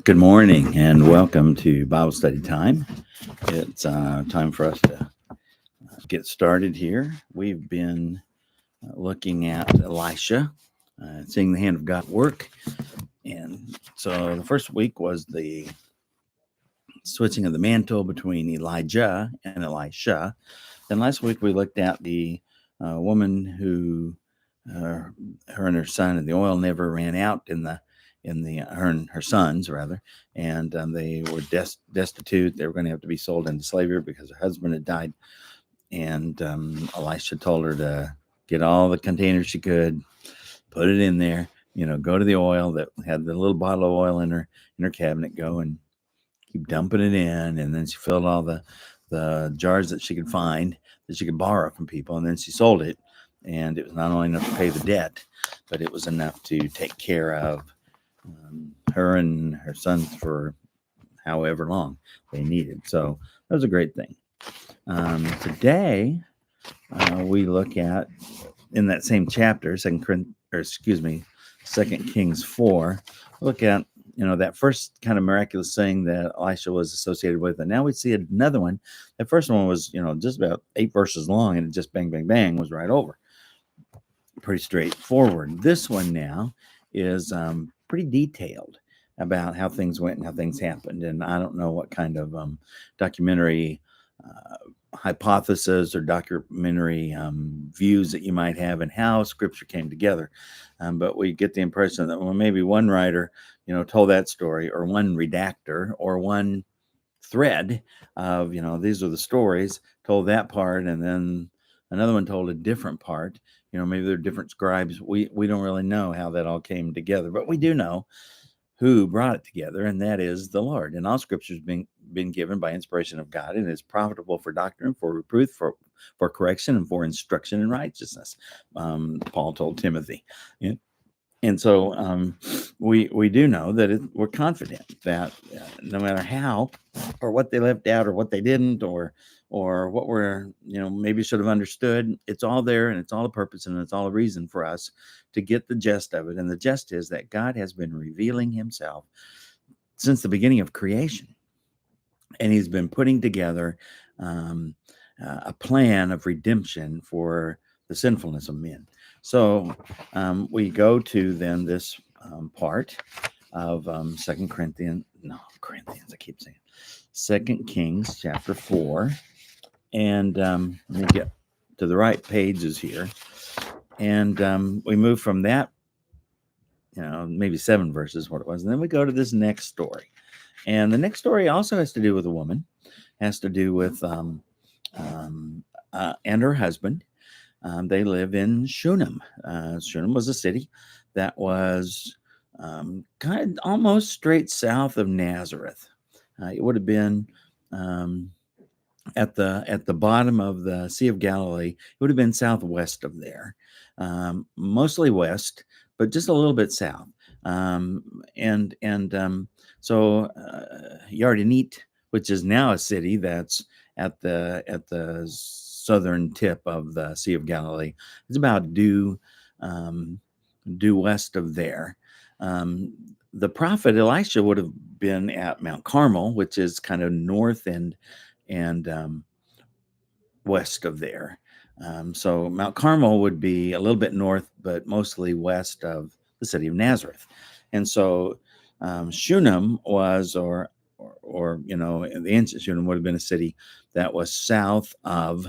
Good morning and welcome to Bible study time. It's time for us to get started here. We've been looking at Elisha, seeing the hand of God work. And so the first week was the switching of the mantle between Elijah and Elisha. Then last week we looked at the woman who her and her son, and the oil never ran out in the her and her sons rather, and they were destitute. They were going to have to be sold into slavery because her husband had died. And Elisha told her to get all the containers she could, put it in there. Go to the oil that had the little bottle of oil in her cabinet. Go and keep dumping it in, and then she filled all the jars that she could find that she could borrow from people, and then she sold it. And it was not only enough to pay the debt, but it was enough to take care of her and her sons for however long they needed. So that was a great thing. Today we look at, in that same chapter, Second Kings 4. Look at that first kind of miraculous thing that Elisha was associated with, and now we see another one. The first one was just about 8 verses long, and it just bang bang bang was right over. Pretty straightforward. This one now is pretty detailed about how things went and how things happened. And I don't know what kind of documentary hypothesis or documentary views that you might have and how scripture came together. But we get the impression that maybe one writer, told that story, or one redactor, or one thread of, these are the stories, told that part, and then another one told a different part. Maybe they're different scribes. We don't really know how that all came together, but we do know who brought it together, and that is the Lord. And all scriptures been given by inspiration of God, and is profitable for doctrine, for reproof, for correction, and for instruction in righteousness. Paul told Timothy. And so we do know that we're confident that no matter how, or what they left out, or what they didn't, or what we're maybe should have understood, it's all there, and it's all a purpose, and it's all a reason for us to get the gist of it. And the gist is that God has been revealing himself since the beginning of creation, and he's been putting together a plan of redemption for the sinfulness of men. So we go to then this part of Second Kings chapter 4, and let me get to the right pages here, and we move from that, maybe 7 verses, what it was, and then we go to this next story, and the next story also has to do with a woman, has to do with and her husband. They live in Shunem. Shunem was a city that was kind of almost straight south of Nazareth. It would have been at the bottom of the Sea of Galilee. It would have been southwest of there, mostly west, but just a little bit south. So Yardenit, which is now a city that's at the southern tip of the Sea of Galilee, it's about due west of there. The prophet Elisha would have been at Mount Carmel, which is kind of north and west of there. So Mount Carmel would be a little bit north, but mostly west of the city of Nazareth. And so Shunem was, or the ancient Shunem would have been a city that was south of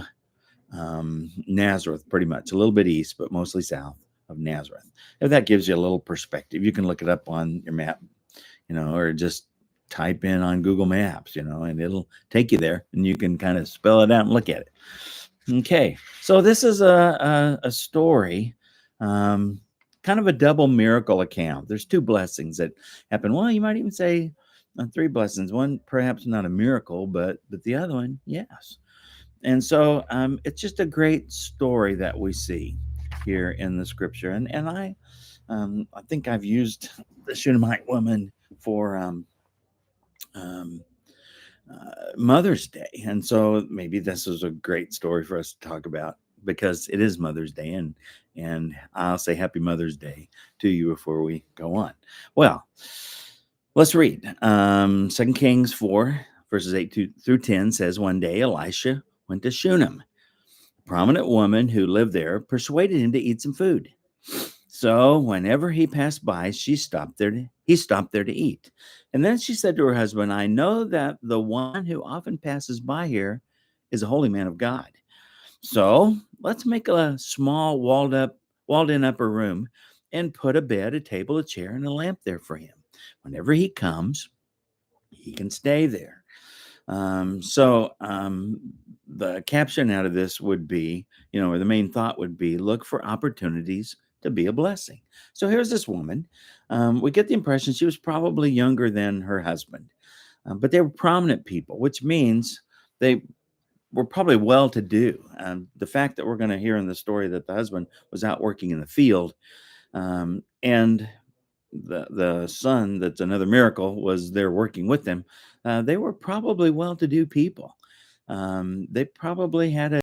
Nazareth, pretty much, a little bit east, but mostly south of Nazareth. If that gives you a little perspective, you can look it up on your map, or just type in on Google Maps, and it'll take you there, and you can kind of spell it out and look at it. Okay, so this is a story, kind of a double miracle account. There's 2 blessings that happen. Well, you might even say 3 blessings. One perhaps not a miracle, but the other one, yes. And so it's just a great story that we see here in the scripture. And I think I've used the Shunammite woman for Mother's Day. And so maybe this is a great story for us to talk about, because it is Mother's Day, and I'll say Happy Mother's Day to you before we go on. Well, Let's read. 2 Kings 4, verses 8 through 10 says, One day Elisha went to Shunem. A prominent woman who lived there persuaded him to eat some food. So whenever he passed by, he stopped there to eat. And then she said to her husband, I know that the one who often passes by here is a holy man of God. So let's make a small walled in upper room and put a bed, a table, a chair, and a lamp there for him. Whenever he comes, he can stay there. The caption out of this would be, or the main thought would be, look for opportunities to be a blessing. So here's this woman. We get the impression she was probably younger than her husband, but they were prominent people, which means they were probably well to do. The fact that we're going to hear in the story that the husband was out working in the field, and the son, that's another miracle, was there working with them. They were probably well-to-do people. They probably had